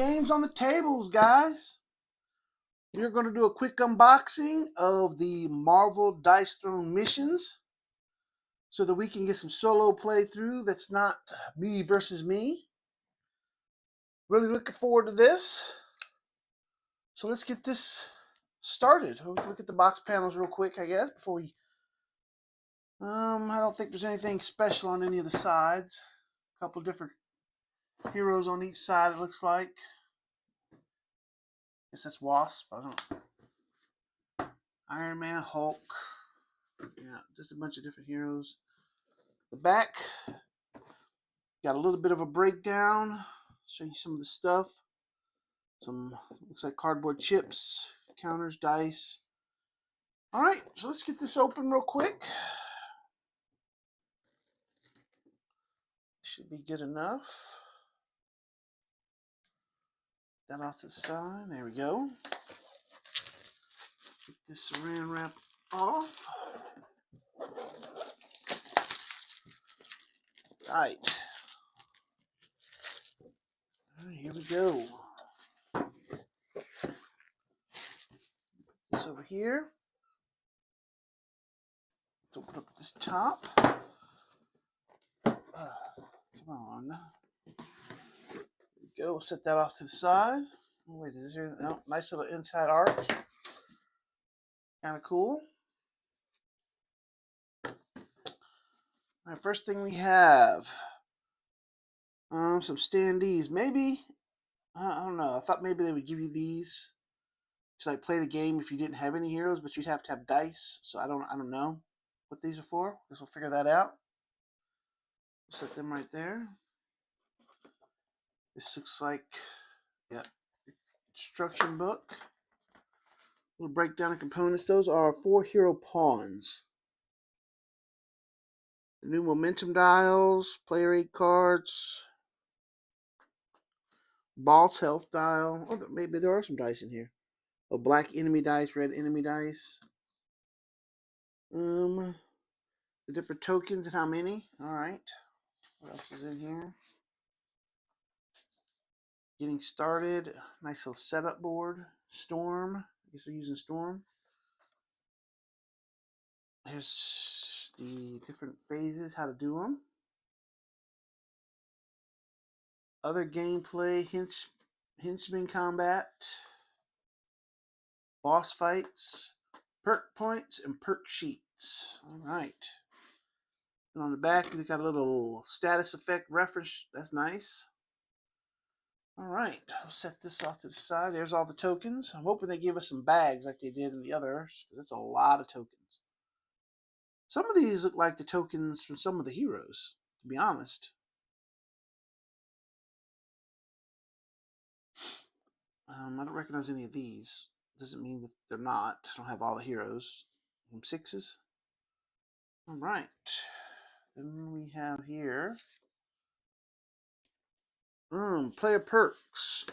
games on the tables, guys. We're going to do a quick unboxing of the Marvel Dice Throne missions so that we can get some solo playthrough that's not me versus me. Really looking forward to this. So let's get this started. Let's look at the box panels real quick, I guess, before we... I don't think there's anything special on any of the sides. A couple different heroes on each side, it looks like. Guess that's Wasp. I don't. Iron Man, Hulk. Yeah, just a bunch of different heroes. The back got a little bit of a breakdown. Show you some of the stuff. Some looks like cardboard chips, counters, dice. All right, so let's get this open real quick. Should be good enough. That off to the side. There we go. Get this saran wrap off. Right. All right, here we go. This over here. Let's open up this top. Come on. There we go. We'll set that off to the side. Oh, wait, is there? No, nice little inside art. Kind of cool. All right, first thing we have some standees. Maybe I don't know. I thought maybe they would give you these to like play the game if you didn't have any heroes, but you'd have to have dice. So I don't know what these are for. Guess we'll figure that out. Set them right there. This looks like, yeah, instruction book. We'll break down the components. Those are 4 hero pawns. The new momentum dials, player aid cards, boss health dial. Oh, maybe there are some dice in here. Oh, black enemy dice, red enemy dice. The different tokens and how many. All right. What else is in here? Getting started. Nice little setup board. Storm. I guess we're using Storm. Here's the different phases, how to do them. Other gameplay, henchman combat, boss fights, perk points, and perk sheets. All right. And on the back, we got a little status effect reference. That's nice. All right, I'll set this off to the side. There's all the tokens. I'm hoping they give us some bags like they did in the others, because that's a lot of tokens. Some of these look like the tokens from some of the heroes, to be honest. I don't recognize any of these. Doesn't mean that they're not. I don't have all the heroes. 6s. All right. Then we have here player perks.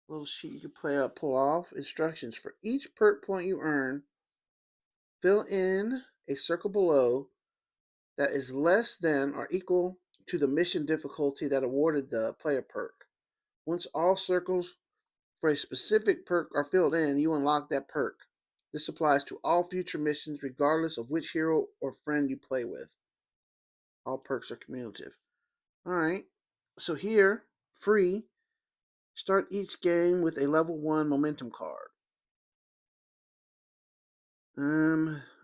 Little sheet you can pull off. Instructions. For each perk point you earn, fill in a circle below that is less than or equal to the mission difficulty that awarded the player perk. Once all circles for a specific perk are filled in, you unlock that perk. This applies to all future missions regardless of which hero or friend you play with. All perks are cumulative. Alright, so here, free, start each game with a level 1 momentum card.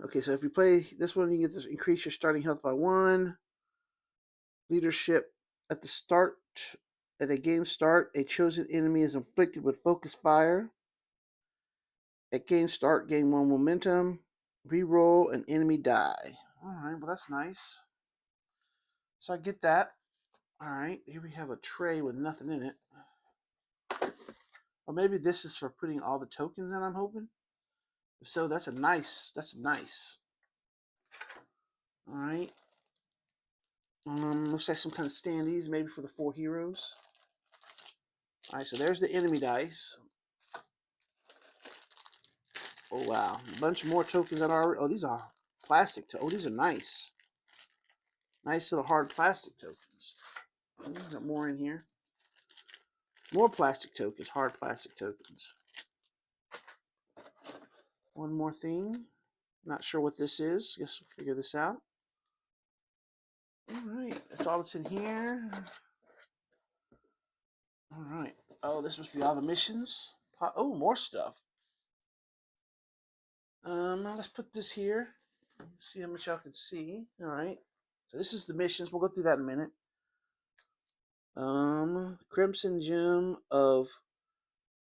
Okay, so if you play this one, you get to increase your starting health by 1. Leadership. At a game start, a chosen enemy is inflicted with focus fire. At game start, gain 1 momentum. Reroll an enemy die. Alright, well that's nice. So I get that. Alright, here we have a tray with nothing in it. Or maybe this is for putting all the tokens in, I'm hoping. If so, that's nice. Alright. Looks like some kind of standees, maybe for the 4 heroes. Alright, so there's the enemy dice. Oh wow, a bunch more tokens that are. Oh, these are plastic. Oh, these are nice. Nice little hard plastic tokens. Got more in here. More plastic tokens, hard plastic tokens. One more thing. Not sure what this is. Guess we'll figure this out. All right, that's all that's in here. All right. Oh, this must be all the missions. Oh, more stuff. Let's put this here. Let's see how much y'all can see. All right. So this is the missions. We'll go through that in a minute. Crimson Gem of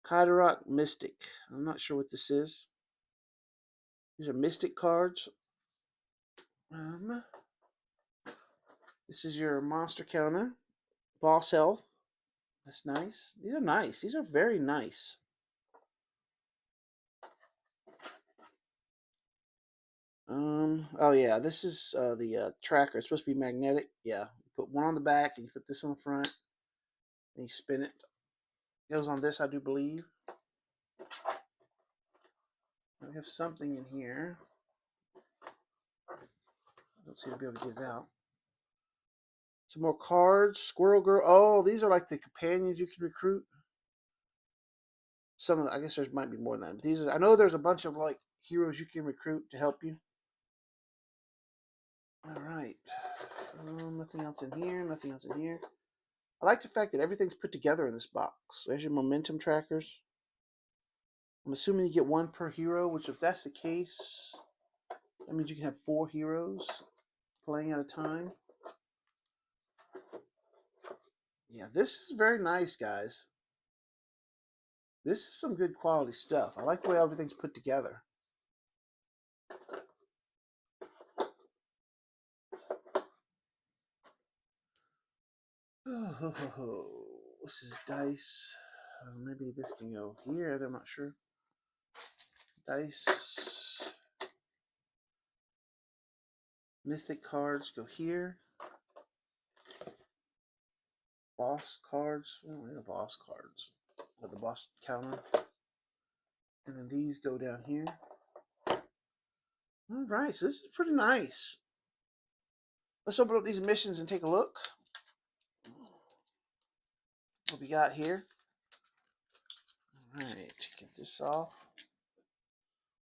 Kaidarok Mystic. I'm not sure what this is. These are Mystic cards. This is your monster counter. Boss health. That's nice. These are nice. These are very nice. Oh yeah, this is the tracker. It's supposed to be magnetic. Yeah, you put one on the back and you put this on the front, and you spin it. It goes on this, I do believe. We have something in here. I don't seem to be able to get it out. Some more cards. Squirrel Girl. Oh, these are like the companions you can recruit. Some of the, I guess there might be more than that. But these, I know there's a bunch of like heroes you can recruit to help you. All right. Nothing else in here. Nothing else in here. I like the fact that everything's put together in this box. There's your momentum trackers. I'm assuming you get one per hero, which if that's the case, that means you can have 4 heroes playing at a time. Yeah, this is very nice, guys. This is some good quality stuff. I like the way everything's put together. Oh, this is dice. Maybe this can go here. I'm not sure. Dice. Mythic cards go here. Boss cards. Oh, we have boss cards. With the boss counter. And then these go down here. All right, so this is pretty nice. Let's open up these missions and take a look. What we got here. All right, get this off.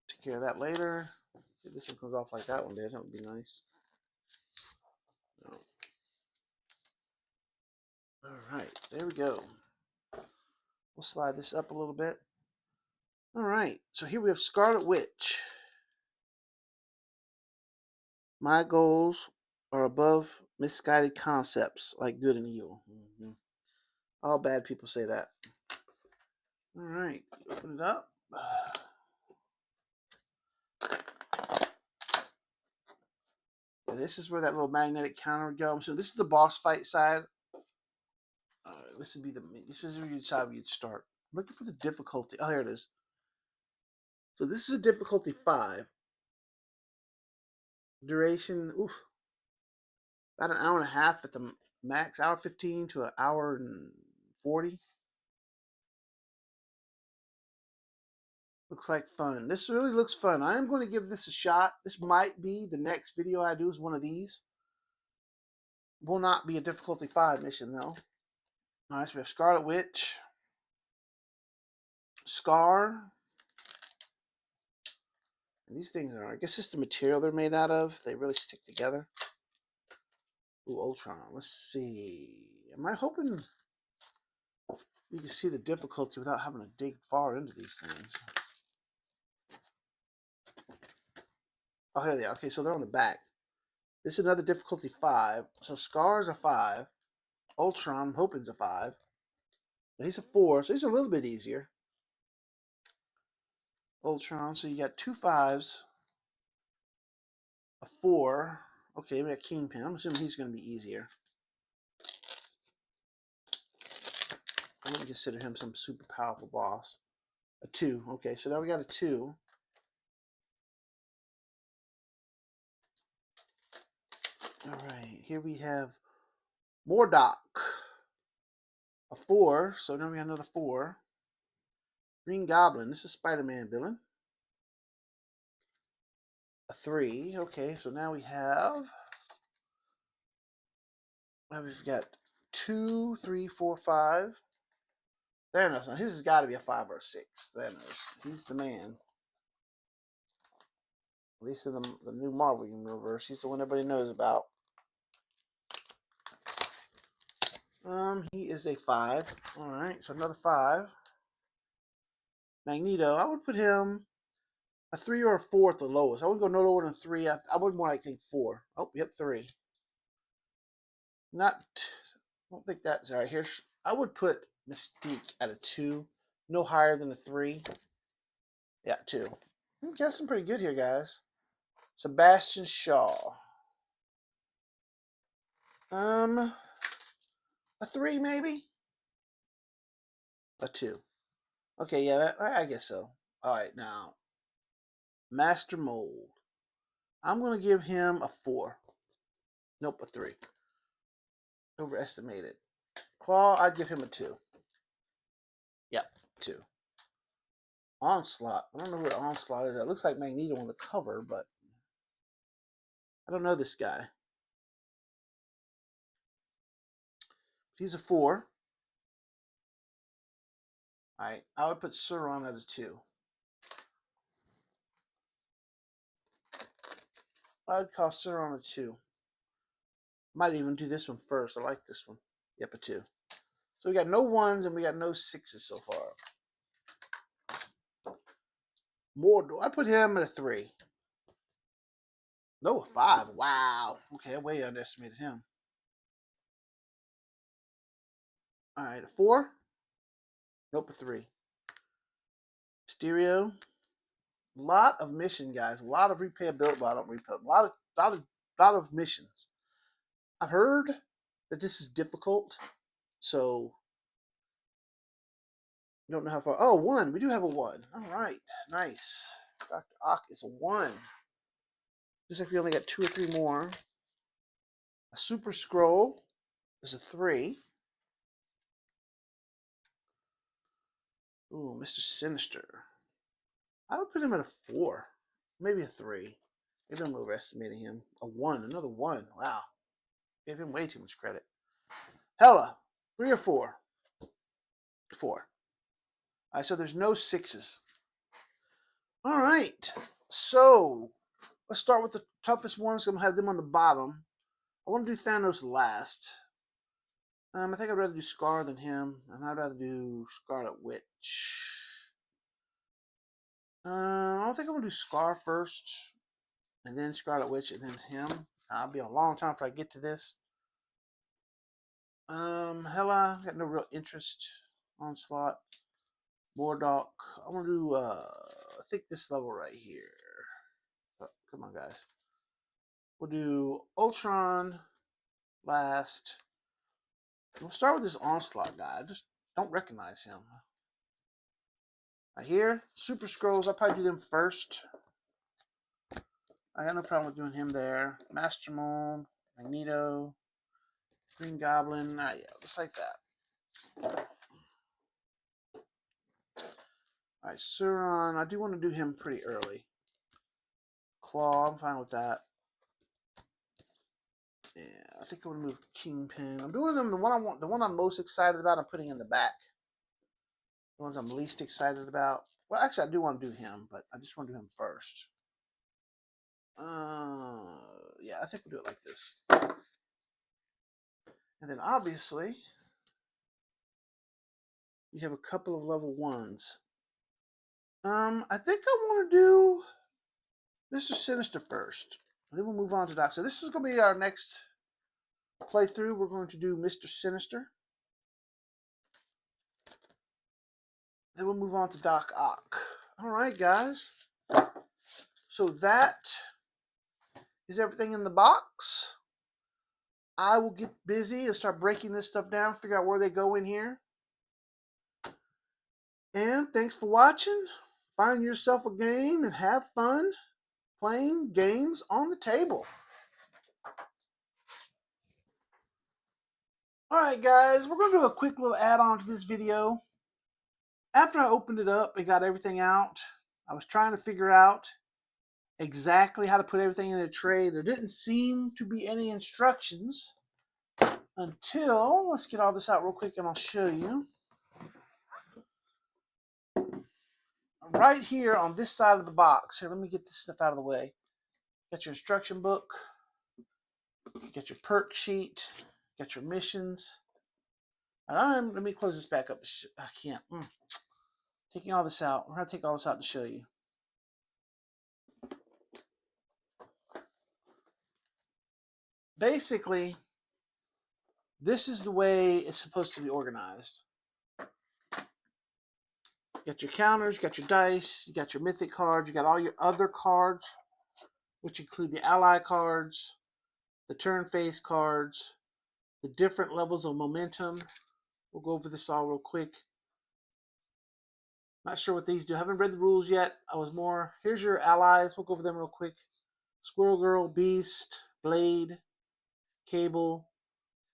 Take care of that later. See if this one comes off like that one did. That would be nice. No. All right, there we go. We'll slide this up a little bit. All right, so here we have Scarlet Witch. My goals are above misguided concepts like good and evil. All bad people say that. All right, open it up. This is where that little magnetic counter would go. So this is the boss fight side. This would be this is where you decide where you'd start. I'm looking for the difficulty. Oh, here it is. So this is a difficulty 5. Duration, oof, about an hour and a half at the max. Hour 15 to an hour and 40. Looks like fun. This really looks fun. I am going to give this a shot. This might be the next video I do is one of these. Will not be a difficulty 5 mission though. All right, so we have Scarlet Witch, Scar. And these things are, I guess it's the material they're made out of. They really stick together. Ooh, Ultron. Let's see. Am I hoping you can see the difficulty without having to dig far into these things? Oh, here they are. Okay, so they're on the back. This is another difficulty 5. So Scar's a 5. Ultron, I'm hoping is a 5. But he's a 4, so he's a little bit easier. Ultron, so you got 2 5s, a 4. Okay, we got Kingpin. I'm assuming he's going to be easier. I wouldn't consider him some super powerful boss. A 2. Okay, so now we got a 2. All right, here we have Mordock. A 4, so now we got another 4. Green Goblin, this is Spider-Man villain. A 3, okay, so now we have... We've got 2, 3, 4, 5. Thanos. Now his has got to be a 5 or a 6. Thanos. He's the man. At least in the new Marvel universe, he's the one everybody knows about. He is a 5. All right, so another 5. Magneto, I would put him a 3 or a 4 at the lowest. I wouldn't go no lower than 3. I would more like think 4. Oh, yep, 3. Not, I don't think that's all right. Here's, I would put Mystique at a 2, no higher than a 3. Yeah, 2. I'm guessing pretty good here, guys. Sebastian Shaw. A 3 maybe? A 2. Okay, yeah, I guess so. All right, now Master Mold. I'm gonna give him a 4. Nope, a 3. Overestimated. Claw, I'd give him a 2. Yep, 2. Onslaught. I don't know where Onslaught is. It looks like Magneto on the cover, but I don't know this guy. He's a 4. Alright, I would put Sauron at a 2. I'd call Sauron a 2. Might even do this one first. I like this one. Yep, a 2. So we got no 1s and we got no 6s so far. Mordor. I put him at a 3. No, a 5. Wow. Okay, I way underestimated him. Alright, a 4. Nope, a 3. Mysterio. A lot of mission, guys. A lot of replayability. Well, I don't replay. A lot of missions. I've heard that this is difficult, so I don't know how far. Oh, 1. We do have a 1. All right, nice. Dr. Ock is a 1. Looks like we only got 2 or 3 more. A Super Scroll is a 3. Ooh, Mr. Sinister. I would put him at a 4, maybe a 3. Maybe I'm overestimating him. A 1, another 1. Wow, gave him way too much credit. Hela, 3 or 4. 4. All right, so there's no 6s. All right, so let's start with the toughest ones. I'm going to have them on the bottom. I want to do Thanos last. I think I'd rather do Scar than him, and I'd rather do Scarlet Witch. I think I'm going to do Scar first, and then Scarlet Witch, and then him. I'll be a long time before I get to this. Hela, got no real interest. Onslaught. Mordok. I want to do, I think this level right here. Oh, come on, guys. We'll do Ultron last. We'll start with this Onslaught guy. I just don't recognize him. Right here, Super Scrolls. I'll probably do them first. I got no problem with doing him there. Master Mold, Magneto, Green Goblin. Yeah, just like that. Alright, Sauron. I do want to do him pretty early. Claw, I'm fine with that. Yeah, I think I'm gonna move Kingpin. I'm doing them the one I'm most excited about. I'm putting in the back. The ones I'm least excited about. Well, actually, I do want to do him, but I just want to do him first. Yeah, I think we'll do it like this. And then obviously, you have a couple of level 1s. I think I want to do Mr. Sinister first. And then we'll move on to Doc. So this is going to be our next playthrough. We're going to do Mr. Sinister. Then we'll move on to Doc Ock. All right, guys. So that is everything in the box. I will get busy and start breaking this stuff down, figure out where they go in here. And thanks for watching. Find yourself a game and have fun playing games on the table. Alright guys, we're going to do a quick little add-on to this video. After I opened it up and got everything out, I was trying to figure out exactly how to put everything in a tray. There didn't seem to be any instructions until, let's get all this out real quick and I'll show you. Right here on this side of the box, here, let me get this stuff out of the way. Got your instruction book, got your perk sheet, got your missions. And let me close this back up. I can't. Taking all this out. We're going to take all this out to show you. Basically, this is the way it's supposed to be organized. You got your counters, you got your dice, you got your mythic cards, you got all your other cards, which include the ally cards, the turn phase cards, the different levels of momentum. We'll go over this all real quick. Not sure what these do. I haven't read the rules yet. Here's your allies. We'll go over them real quick. Squirrel Girl, Beast, Blade, Cable,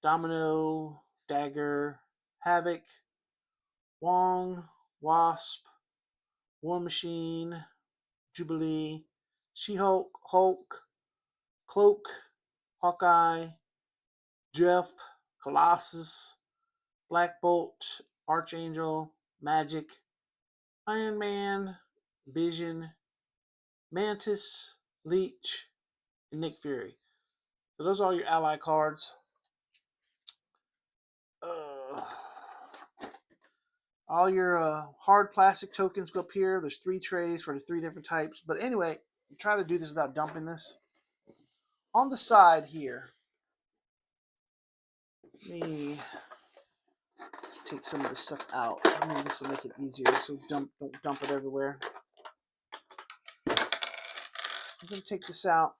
Domino, Dagger, Havoc, Wong, Wasp, War Machine, Jubilee, She-Hulk, Hulk, Cloak, Hawkeye, Jeff, Colossus, Black Bolt, Archangel, Magic, Iron Man, Vision, Mantis, Leech, and Nick Fury. So those are all your ally cards. All your hard plastic tokens go up here. There's 3 trays for the 3 different types. But anyway, try to do this without dumping this. On the side here, let me take some of this stuff out. Maybe this will make it easier, so don't dump it everywhere. I'm going to take this out.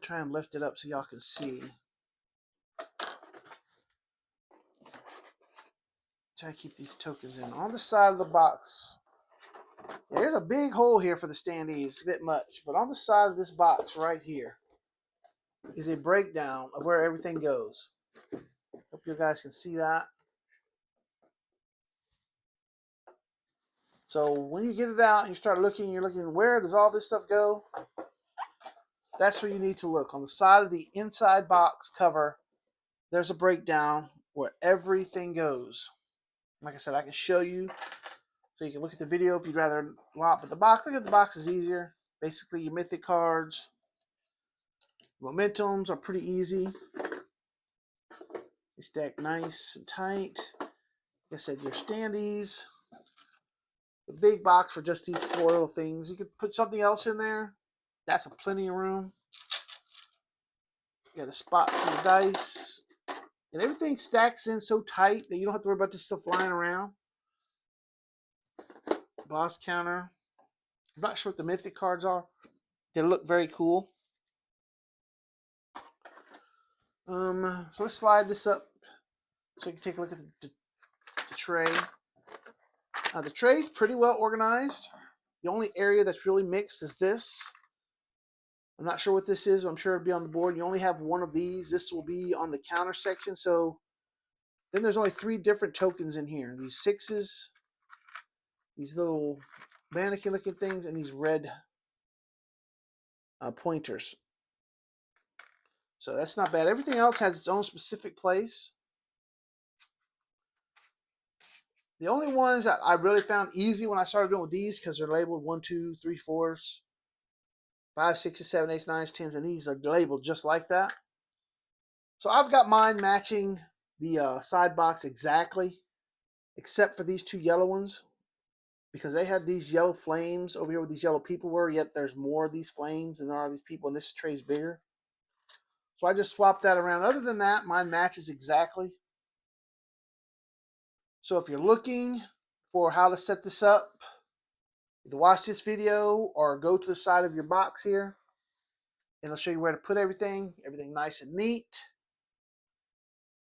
Try and lift it up so y'all can see. Try to keep these tokens in. On the side of the box, there's a big hole here for the standees, a bit much. But on the side of this box right here is a breakdown of where everything goes. Hope you guys can see that. So when you get it out and you start looking, you're looking, where does all this stuff go? That's where you need to look. On the side of the inside box cover, there's a breakdown where everything goes. Like I said, I can show you so you can look at the video if you'd rather lot. But look at the box is easier. Basically, your mythic cards, momentums are pretty easy. They stack nice and tight. Like I said, your standees. The big box for just these 4 little things. You could put something else in there. That's a plenty of room. You got a spot for the dice. And everything stacks in so tight that you don't have to worry about this stuff flying around. Boss counter. I'm not sure what the mythic cards are. They look very cool. So let's slide this up so you can take a look at the tray. The tray is pretty well organized. The only area that's really mixed is this. I'm not sure what this is, but I'm sure it'll be on the board. You only have one of these. This will be on the counter section. So then there's only 3 different tokens in here. These 6s, these little mannequin looking things, and these red pointers. So that's not bad. Everything else has its own specific place. The only ones that I really found easy when I started doing with these, because they're labeled 1, 2, 3, 4s, 5, 6, 7, 8, 9, 10s, and these are labeled just like that. So I've got mine matching the side box exactly, except for these 2 yellow ones, because they had these yellow flames over here where these yellow people were, yet there's more of these flames than there are these people, and this tray's bigger. So I just swapped that around. Other than that, mine matches exactly. So if you're looking for how to set this up, either watch this video or go to the side of your box here, and it'll show you where to put everything nice and neat.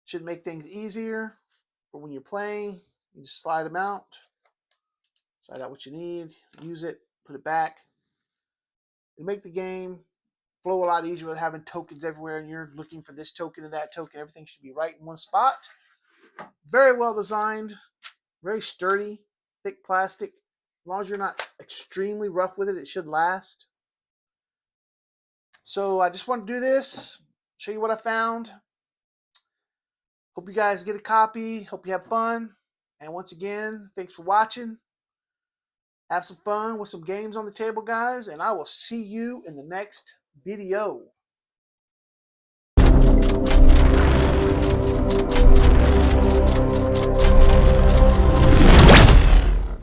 Should make things easier for when you're playing. You just slide them out, slide out what you need, use it, put it back. It'll make the game flow a lot easier with having tokens everywhere and you're looking for this token and that token. Everything should be right in one spot. Very well designed, very sturdy, thick plastic. As long as you're not extremely rough with it, it should last. So I just want to do this. show you what I found. Hope you guys get a copy. Hope you have fun. And once again, thanks for watching. Have some fun with some games on the table, guys, and I will see you in the next video.